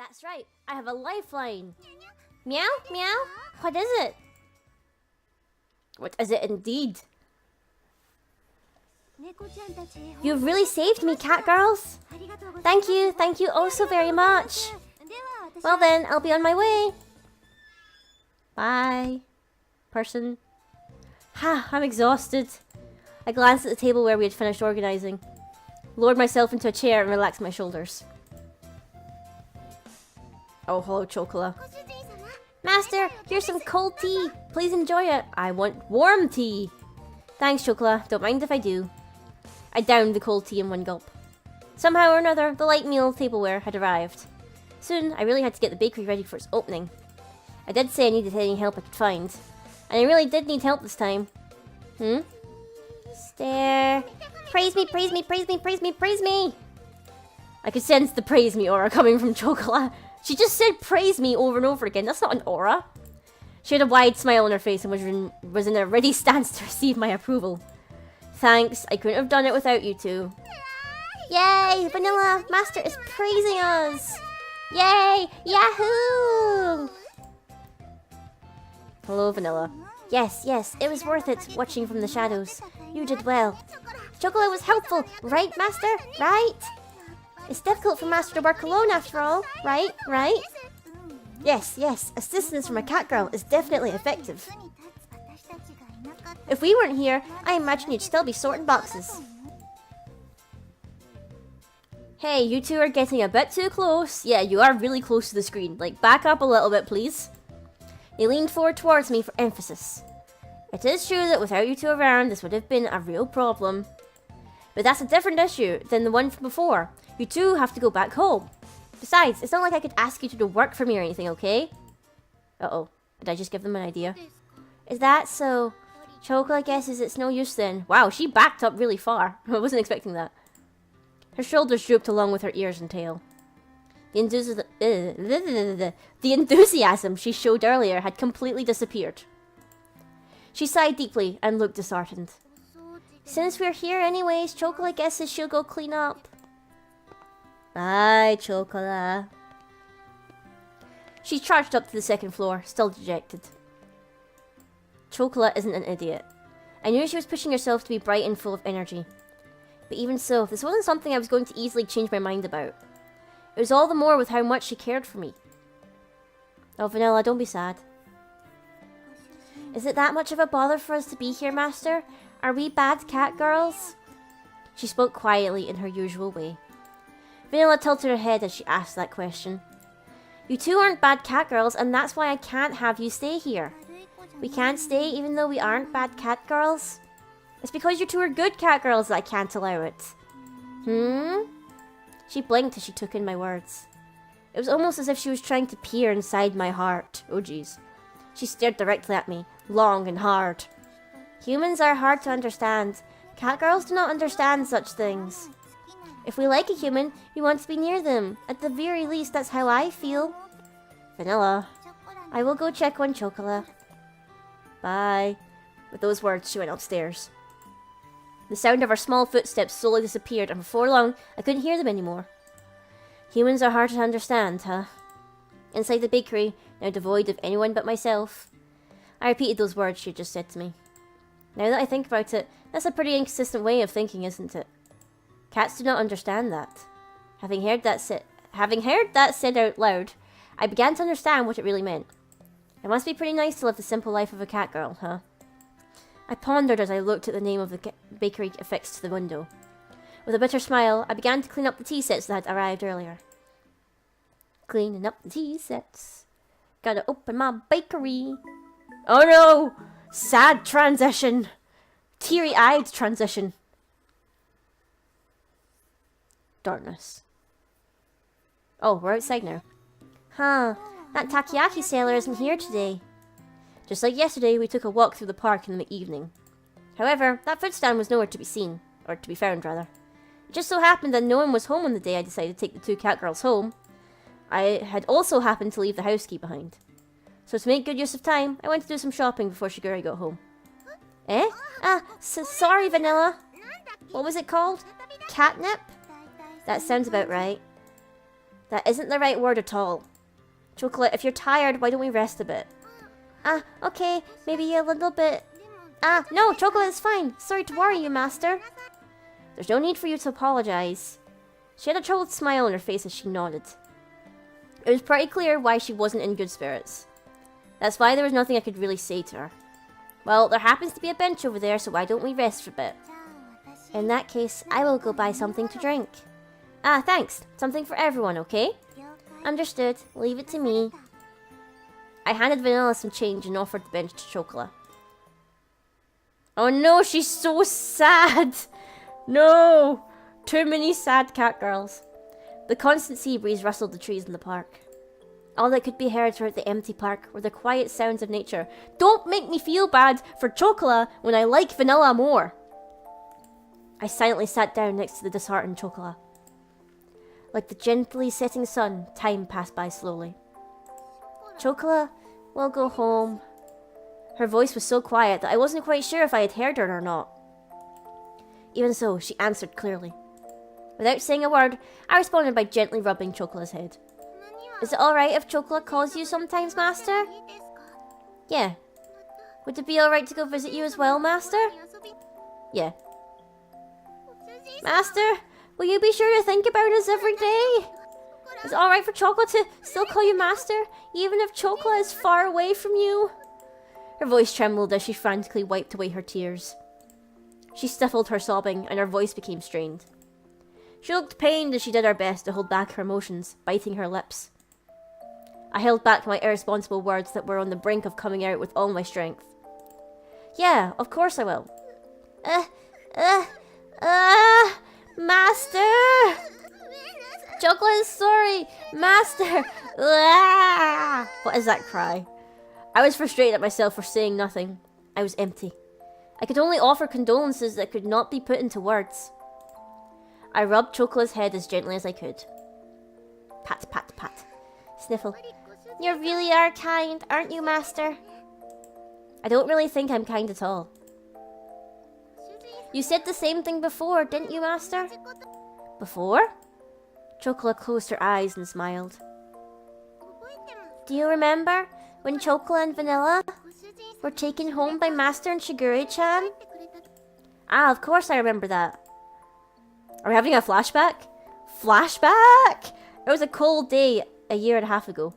That's right, I have a lifeline. Meow, meow. What is it? What is it indeed? You've really saved me, cat girls. Thank you oh so very much. Well then, I'll be on my way. Bye, person. Ha, I'm exhausted. I glanced at the table where we had finished organizing, lowered myself into a chair and relaxed my shoulders. Oh, hello, Chocola. Master, here's some cold tea. Please enjoy it. I want warm tea. Thanks, Chocola. Don't mind if I do. I downed the cold tea in one gulp. Somehow or another, the light meal tableware had arrived. Soon, I really had to get the bakery ready for its opening. I did say I needed any help I could find. And I really did need help this time. Stare. Praise me, praise me, praise me, praise me, praise me! I could sense the praise me aura coming from Chocola. She just said praise me over and over again. That's not an aura. She had a wide smile on her face and was in a ready stance to receive my approval. Thanks, I couldn't have done it without you two. Yay! Vanilla, Master is praising us! Yay! Yahoo! Hello, Vanilla. Yes, it was worth it, watching from the shadows. You did well. Chocolate was helpful, right, Master? Right? It's difficult for Master to work alone after all, right? Yes, assistance from a cat girl is definitely effective. If we weren't here, I imagine you'd still be sorting boxes. Hey, you two are getting a bit too close. Yeah, you are really close to the screen. Like, back up a little bit, please. They leaned forward towards me for emphasis. It is true that without you two around, this would have been a real problem. But that's a different issue than the one from before. You two have to go back home. Besides, it's not like I could ask you to do work for me or anything, okay? Uh-oh. Did I just give them an idea? Is that so? Chocolate guesses it's no use then. Wow, she backed up really far. I wasn't expecting that. Her shoulders drooped along with her ears and tail. The enthusiasm she showed earlier had completely disappeared. She sighed deeply and looked disheartened. Since we're here anyways, Chocolate guesses she'll go clean up. Bye, Chocolate. She charged up to the second floor, still dejected. Chocolate isn't an idiot. I knew she was pushing herself to be bright and full of energy. But even so, this wasn't something I was going to easily change my mind about. It was all the more with how much she cared for me. Oh, Vanilla, don't be sad. Is it that much of a bother for us to be here, Master? Are we bad cat girls? She spoke quietly in her usual way. Vanilla tilted her head as she asked that question. You two aren't bad cat girls, and that's why I can't have you stay here. We can't stay even though we aren't bad cat girls? It's because you two are good cat girls that I can't allow it. She blinked as she took in my words. It was almost as if she was trying to peer inside my heart. Oh jeez. She stared directly at me, long and hard. Humans are hard to understand. Cat girls do not understand such things. If we like a human, we want to be near them. At the very least, that's how I feel. Vanilla. I will go check on Chocolate. Bye. With those words, she went upstairs. The sound of her small footsteps slowly disappeared, and before long, I couldn't hear them anymore. Humans are hard to understand, huh? Inside the bakery, now devoid of anyone but myself, I repeated those words she had just said to me. Now that I think about it, that's a pretty inconsistent way of thinking, isn't it? Cats do not understand that. Having heard that said out loud, I began to understand what it really meant. It must be pretty nice to live the simple life of a cat girl, huh? I pondered as I looked at the name of the bakery affixed to the window. With a bitter smile, I began to clean up the tea sets that had arrived earlier. Cleaning up the tea sets. Gotta open my bakery. Oh no! Sad transition. Teary-eyed transition. Darkness. Oh, we're outside now. Huh. That takoyaki seller isn't here today. Just like yesterday, we took a walk through the park in the evening. However, that food stand was nowhere to be seen. Or to be found, rather. It just so happened that no one was home on the day I decided to take the two cat girls home. I had also happened to leave the house key behind. So to make good use of time, I went to do some shopping before Shiguri got home. Eh? Sorry, Vanilla. What was it called? Catnip? That sounds about right. That isn't the right word at all. Chocolate, if you're tired, why don't we rest a bit? Okay, maybe a little bit. No, Chocolate is fine. Sorry to worry you, Master. There's no need for you to apologize. She had a troubled smile on her face as she nodded. It was pretty clear why she wasn't in good spirits. That's why there was nothing I could really say to her. Well, there happens to be a bench over there, so why don't we rest for a bit? In that case, I will go buy something to drink. Thanks. Something for everyone, okay? Understood. Leave it to me. I handed Vanilla some change and offered the bench to Chocola. Oh no, she's so sad! No! Too many sad cat girls. The constant sea breeze rustled the trees in the park. All that could be heard throughout the empty park were the quiet sounds of nature. Don't make me feel bad for Chocola when I like Vanilla more! I silently sat down next to the disheartened Chocola. Like the gently setting sun, time passed by slowly. Chocola, we'll go home. Her voice was so quiet that I wasn't quite sure if I had heard her or not. Even so, she answered clearly. Without saying a word, I responded by gently rubbing Chocola's head. Is it alright if Chocola calls you sometimes, Master? Yeah. Would it be alright to go visit you as well, Master? Yeah. Master, will you be sure to think about us every day? Is it alright for Chocola to still call you Master, even if Chocola is far away from you? Her voice trembled as she frantically wiped away her tears. She stifled her sobbing, and her voice became strained. She looked pained as she did her best to hold back her emotions, biting her lips. I held back my irresponsible words that were on the brink of coming out with all my strength. Yeah, of course I will. Master! Chocolate is sorry! Master! What is that cry? I was frustrated at myself for saying nothing. I was empty. I could only offer condolences that could not be put into words. I rubbed Chocola's head as gently as I could. Pat, pat, pat. Sniffle. You really are kind, aren't you, Master? I don't really think I'm kind at all. You said the same thing before, didn't you, Master? Before? Chocola closed her eyes and smiled. Do you remember when Chocola and Vanilla were taken home by Master and Shigure-chan? Of course I remember that. Are we having a flashback? Flashback! It was a cold day a year and a half ago.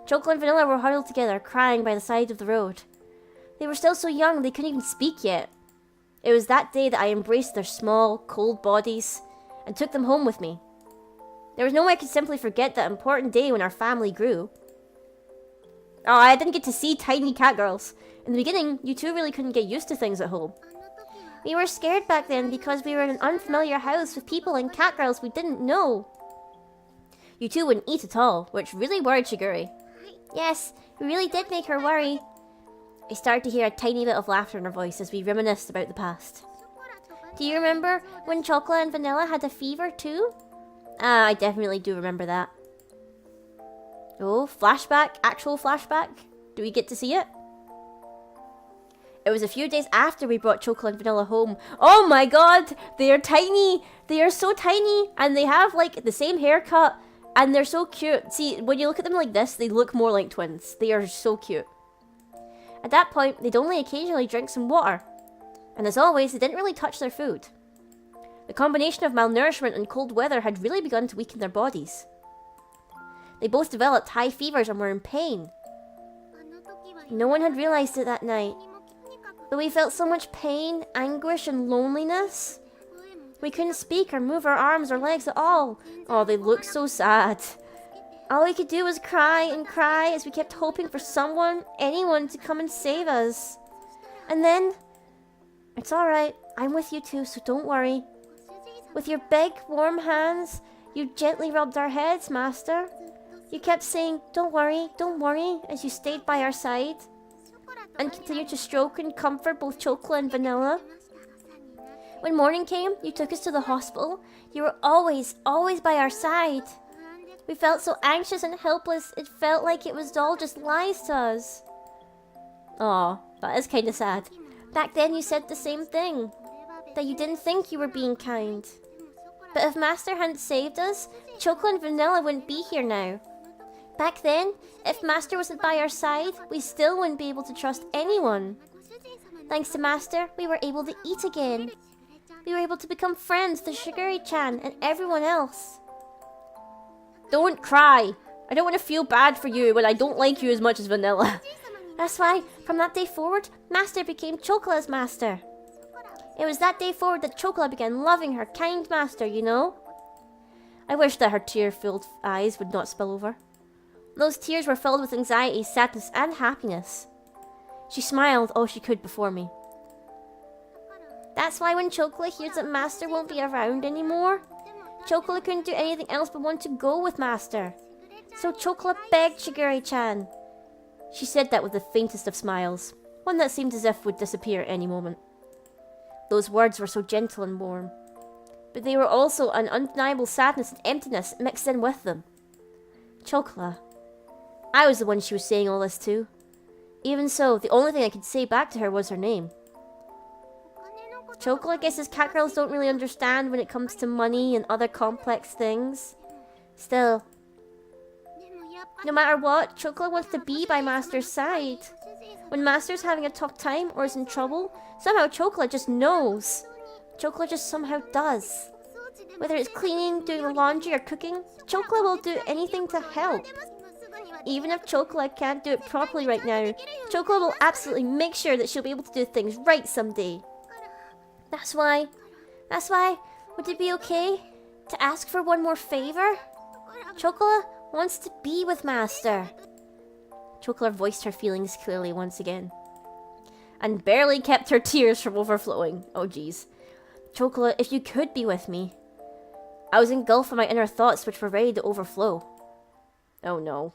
Chocola and Vanilla were huddled together, crying by the side of the road. They were still so young they couldn't even speak yet. It was that day that I embraced their small, cold bodies and took them home with me. There was no way I could simply forget that important day when our family grew. Oh, I didn't get to see tiny cat girls. In the beginning, you two really couldn't get used to things at home. We were scared back then because we were in an unfamiliar house with people and cat girls we didn't know. You two wouldn't eat at all, which really worried Shigure. Yes, we really did make her worry. I started to hear a tiny bit of laughter in her voice as we reminisced about the past. Do you remember when Chocola and Vanilla had a fever too? I definitely do remember that. Oh, flashback? Actual flashback? Do we get to see it? It was a few days after we brought Chocola and Vanilla home. Oh my god! They are tiny! They are so tiny! And they have, like, the same haircut. And they're so cute. See, when you look at them like this, they look more like twins. They are so cute. At that point, they'd only occasionally drink some water. And as always, they didn't really touch their food. The combination of malnourishment and cold weather had really begun to weaken their bodies. They both developed high fevers and were in pain. No one had realized it that night. But we felt so much pain, anguish, and loneliness. We couldn't speak or move our arms or legs at all. Oh, they looked so sad. All we could do was cry and cry as we kept hoping for someone, anyone, to come and save us. And then... It's alright, I'm with you too, so don't worry. With your big, warm hands, you gently rubbed our heads, Master. You kept saying, don't worry, as you stayed by our side. And continued to stroke and comfort both Chocola and Vanilla. When morning came, you took us to the hospital. You were always, always by our side. We felt so anxious and helpless, it felt like it was all just lies to us. Aw, that is kinda sad. Back then you said the same thing. That you didn't think you were being kind. But if Master hadn't saved us, Chocolate and Vanilla wouldn't be here now. Back then, if Master wasn't by our side, we still wouldn't be able to trust anyone. Thanks to Master, we were able to eat again. We were able to become friends with Shigure-chan and everyone else. Don't cry. I don't want to feel bad for you when I don't like you as much as Vanilla. That's why, from that day forward, Master became Chocola's master. It was that day forward that Chocola began loving her kind master, you know? I wish that her tear-filled eyes would not spill over. Those tears were filled with anxiety, sadness, and happiness. She smiled all she could before me. That's why when Chocola hears that Master won't be around anymore, Chocola couldn't do anything else but want to go with Master. So Chocola begged Shigure-chan. She said that with the faintest of smiles, one that seemed as if would disappear at any moment. Those words were so gentle and warm, but they were also an undeniable sadness and emptiness mixed in with them. Chocola. I was the one she was saying all this to. Even so, the only thing I could say back to her was her name. Chocola guesses cat girls don't really understand when it comes to money and other complex things. Still, no matter what, Chocola wants to be by Master's side. When Master's having a tough time or is in trouble, somehow Chocola just knows. Chocola just somehow does. Whether it's cleaning, doing the laundry, or cooking, Chocola will do anything to help. Even if Chocola can't do it properly right now, Chocola will absolutely make sure that she'll be able to do things right someday. That's why, would it be okay to ask for one more favor? Chocola wants to be with Master. Chocola voiced her feelings clearly once again, and barely kept her tears from overflowing. Oh jeez. Chocola, if you could be with me. I was engulfed in my inner thoughts which were ready to overflow. Oh no.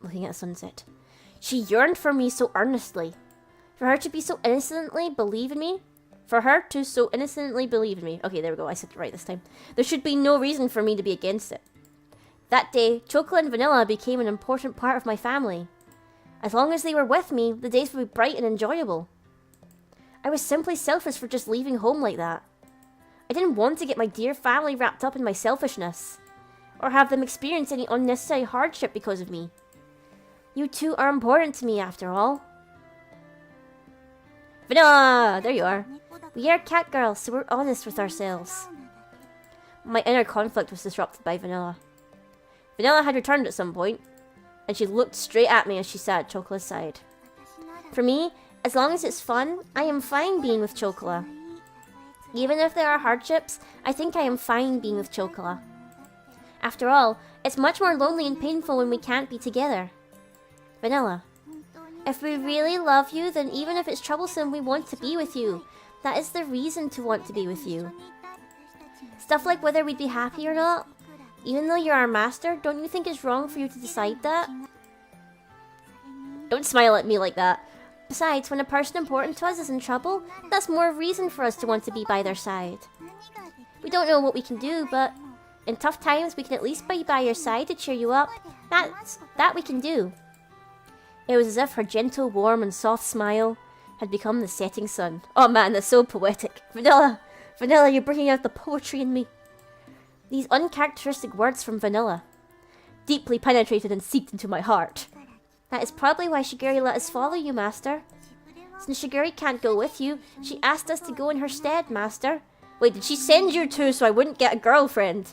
Looking at sunset. She yearned for me so earnestly. For her to be so innocently believe in me. For her to so innocently believe in me. Okay, there we go. I said it right this time. There should be no reason for me to be against it. That day, Chocola and Vanilla became an important part of my family. As long as they were with me, the days would be bright and enjoyable. I was simply selfish for just leaving home like that. I didn't want to get my dear family wrapped up in my selfishness, or have them experience any unnecessary hardship because of me. You two are important to me after all. Vanilla! There you are. We are cat girls, so we're honest with ourselves. My inner conflict was disrupted by Vanilla. Vanilla had returned at some point, and she looked straight at me as she sat at Chocola's side. For me, as long as it's fun, I am fine being with Chocola. Even if there are hardships, I think I am fine being with Chocola. After all, it's much more lonely and painful when we can't be together. Vanilla. If we really love you, then even if it's troublesome, we want to be with you. That is the reason to want to be with you. Stuff like whether we'd be happy or not. Even though you're our master, don't you think it's wrong for you to decide that? Don't smile at me like that. Besides, when a person important to us is in trouble, that's more reason for us to want to be by their side. We don't know what we can do, but in tough times, we can at least be by your side to cheer you up. That we can do. It was as if her gentle, warm, and soft smile had become the setting sun. Oh man, that's so poetic. Vanilla, you're bringing out the poetry in me. These uncharacteristic words from Vanilla deeply penetrated and seeped into my heart. That is probably why Shigure let us follow you, Master. Since Shigure can't go with you, she asked us to go in her stead, Master. Wait, did she send you two so I wouldn't get a girlfriend?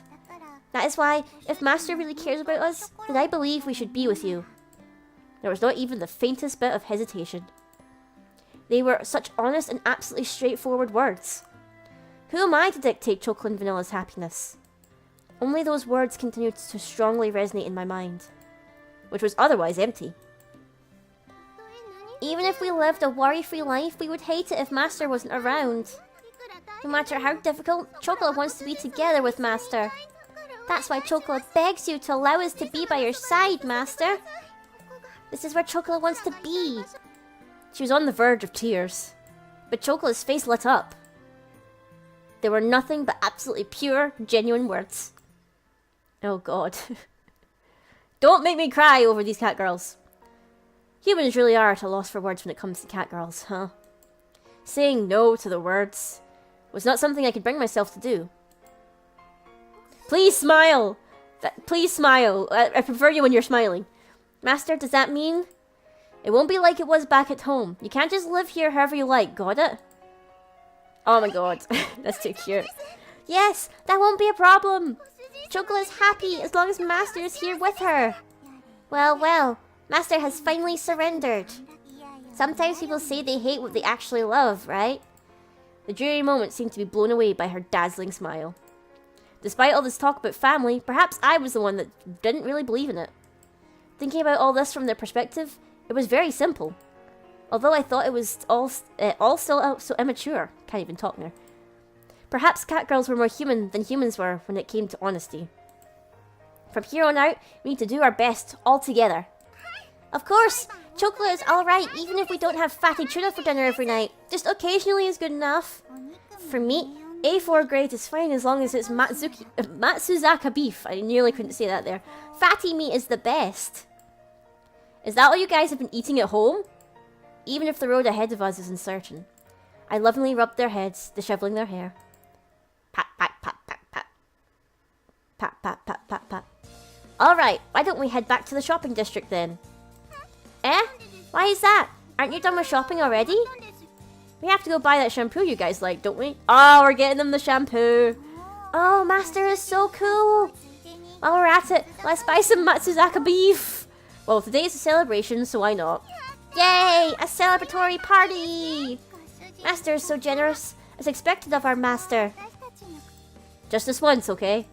That is why, if Master really cares about us, then I believe we should be with you. There was not even the faintest bit of hesitation. They were such honest and absolutely straightforward words. Who am I to dictate Chocolate and Vanilla's happiness? Only those words continued to strongly resonate in my mind, which was otherwise empty. Even if we lived a worry-free life, we would hate it if Master wasn't around. No matter how difficult, Chocolate wants to be together with Master. That's why Chocolate begs you to allow us to be by your side, Master. This is where Chocolate wants to be. She was on the verge of tears, but Chocola's face lit up. They were nothing but absolutely pure, genuine words. Oh god. Don't make me cry over these cat girls. Humans really are at a loss for words when it comes to cat girls, huh? Saying no to the words was not something I could bring myself to do. Please smile! Please smile. I prefer you when you're smiling. Master, does that mean? It won't be like it was back at home. You can't just live here however you like, got it? Oh my god. That's too cute. Yes, that won't be a problem. Chocola is happy as long as Master is here with her. Well, well. Master has finally surrendered. Sometimes people say they hate what they actually love, right? The dreary moment seemed to be blown away by her dazzling smile. Despite all this talk about family, perhaps I was the one that didn't really believe in it. Thinking about all this from their perspective, it was very simple. Although I thought it was all still so immature. Can't even talk now. Perhaps catgirls were more human than humans were when it came to honesty. From here on out, we need to do our best, all together. Of course! Chocolate is alright even if we don't have fatty tuna for dinner every night. Just occasionally is good enough. For me, A4 grade is fine as long as it's Matsuzaka beef. I nearly couldn't say that there. Fatty meat is the best. Is that what you guys have been eating at home? Even if the road ahead of us is uncertain. I lovingly rubbed their heads, disheveling their hair. Pat, pat, pat, pat, pat. Pat, pat, pat, pat, pat. Alright, why don't we head back to the shopping district then? Eh? Why is that? Aren't you done with shopping already? We have to go buy that shampoo you guys like, don't we? Oh, we're getting them the shampoo. Oh, Master is so cool. While we're at it, let's buy some Matsuzaka beef. Well, today is a celebration, so why not? Yay! A celebratory party! Master is so generous, as expected of our master. Just this once, okay?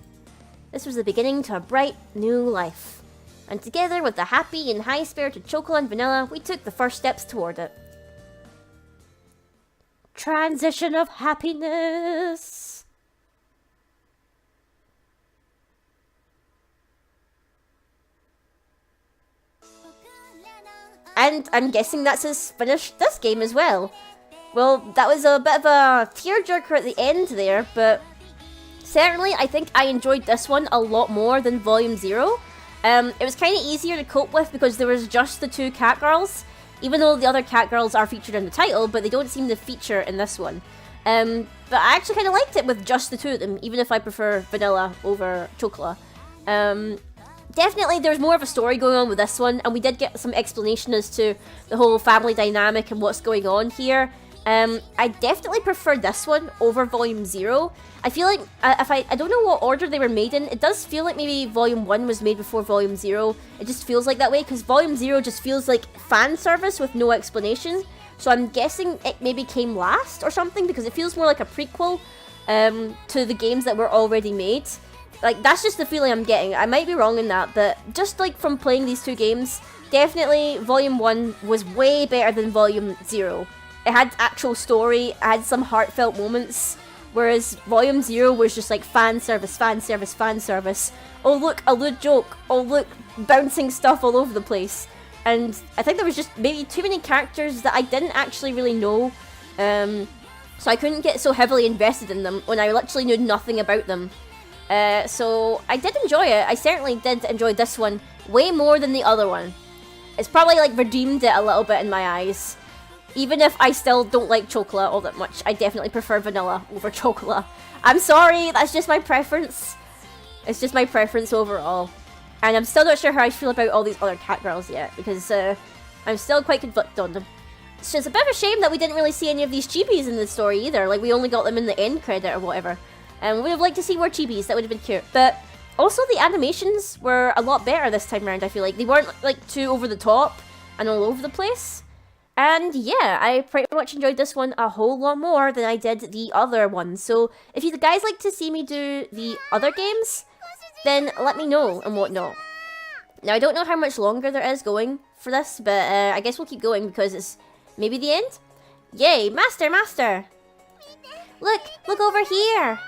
This was the beginning to a bright, new life. And together with the happy and high-spirited Chocolate and Vanilla, we took the first steps toward it. Transition of happiness. And I'm guessing that's us finished this game as well. Well, that was a bit of a tearjerker at the end there, but certainly I think I enjoyed this one a lot more than Volume 0. It was kind of easier to cope with because there was just the two cat girls, even though the other cat girls are featured in the title, but they don't seem to feature in this one. But I actually kind of liked it with just the two of them, even if I prefer Vanilla over Chocola. Definitely there's more of a story going on with this one, and we did get some explanation as to the whole family dynamic and what's going on here. I definitely prefer this one over Volume 0. I feel like, I don't know what order they were made in, it does feel like maybe Volume 1 was made before Volume 0. It just feels like that way, because Volume 0 just feels like fan service with no explanation. So I'm guessing it maybe came last or something, because it feels more like a prequel to the games that were already made. Like, that's just the feeling I'm getting. I might be wrong in that, but just like from playing these two games, definitely Volume 1 was way better than Volume 0. It had actual story, it had some heartfelt moments, whereas Volume 0 was just like fan service, fan service, fan service. Oh look, a lewd joke. Oh look, bouncing stuff all over the place. And I think there was just maybe too many characters that I didn't actually really know. So I couldn't get so heavily invested in them when I literally knew nothing about them. So I did enjoy it. I certainly did enjoy this one way more than the other one. It's probably like redeemed it a little bit in my eyes. Even if I still don't like Chocola all that much, I definitely prefer Vanilla over Chocola. I'm sorry, that's just my preference. It's just my preference overall. And I'm still not sure how I feel about all these other cat girls yet, because I'm still quite conflicted on them. It's just a bit of a shame that we didn't really see any of these chibis in the story either. Like, we only got them in the end credit or whatever. And we would have liked to see more chibis, that would have been cute. But also the animations were a lot better this time around, I feel like. They weren't like too over the top and all over the place. And yeah, I pretty much enjoyed this one a whole lot more than I did the other one. So if you guys like to see me do the other games, then let me know and whatnot. Now, I don't know how much longer there is going for this, but I guess we'll keep going because it's maybe the end? Yay, Master, Master! Look over here!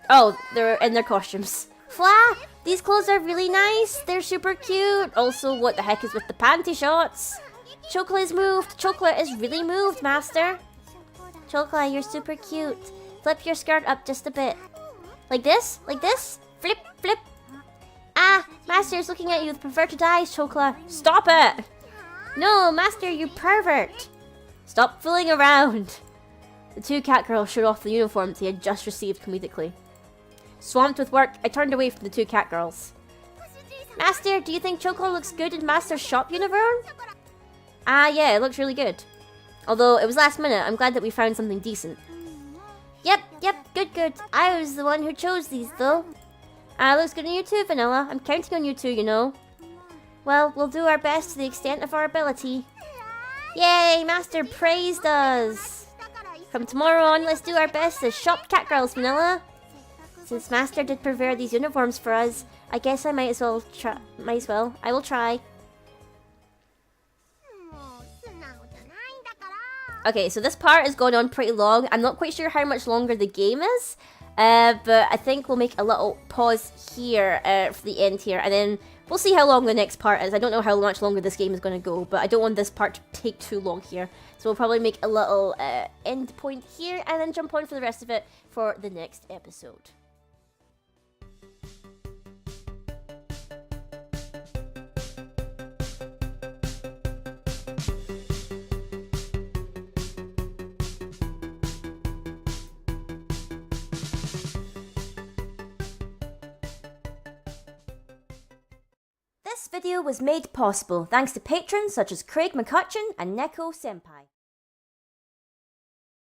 Oh, they're in their costumes. Fla, these clothes are really nice. They're super cute. Also, what the heck is with the panty shots? Chocolate is moved. Chocolate is really moved, Master. Chocolate, you're super cute. Flip your skirt up just a bit. Like this? Like this? Flip, flip. Ah, Master is looking at you with perverted eyes, Chocolate. Stop it! No, Master, you pervert. Stop fooling around. The two cat girls showed off the uniforms they had just received comedically. Swamped with work, I turned away from the two cat girls. Master, do you think Choco looks good in Master's shop uniform? Ah, yeah, it looks really good. Although, it was last minute, I'm glad that we found something decent. Yep, good. I was the one who chose these, though. Looks good on you too, Vanilla. I'm counting on you two, you know. Well, we'll do our best to the extent of our ability. Yay, Master praised us! From tomorrow on, let's do our best as shop cat girls, Vanilla. Since Master did prepare these uniforms for us, I guess I might as well try. I will try. Okay, so this part is going on pretty long. I'm not quite sure how much longer the game is. But I think we'll make a little pause here for the end here. And then we'll see how long the next part is. I don't know how much longer this game is going to go. But I don't want this part to take too long here. So we'll probably make a little end point here. And then jump on for the rest of it for the next episode. This video was made possible thanks to patrons such as Craig McCutcheon and Neko-Senpai.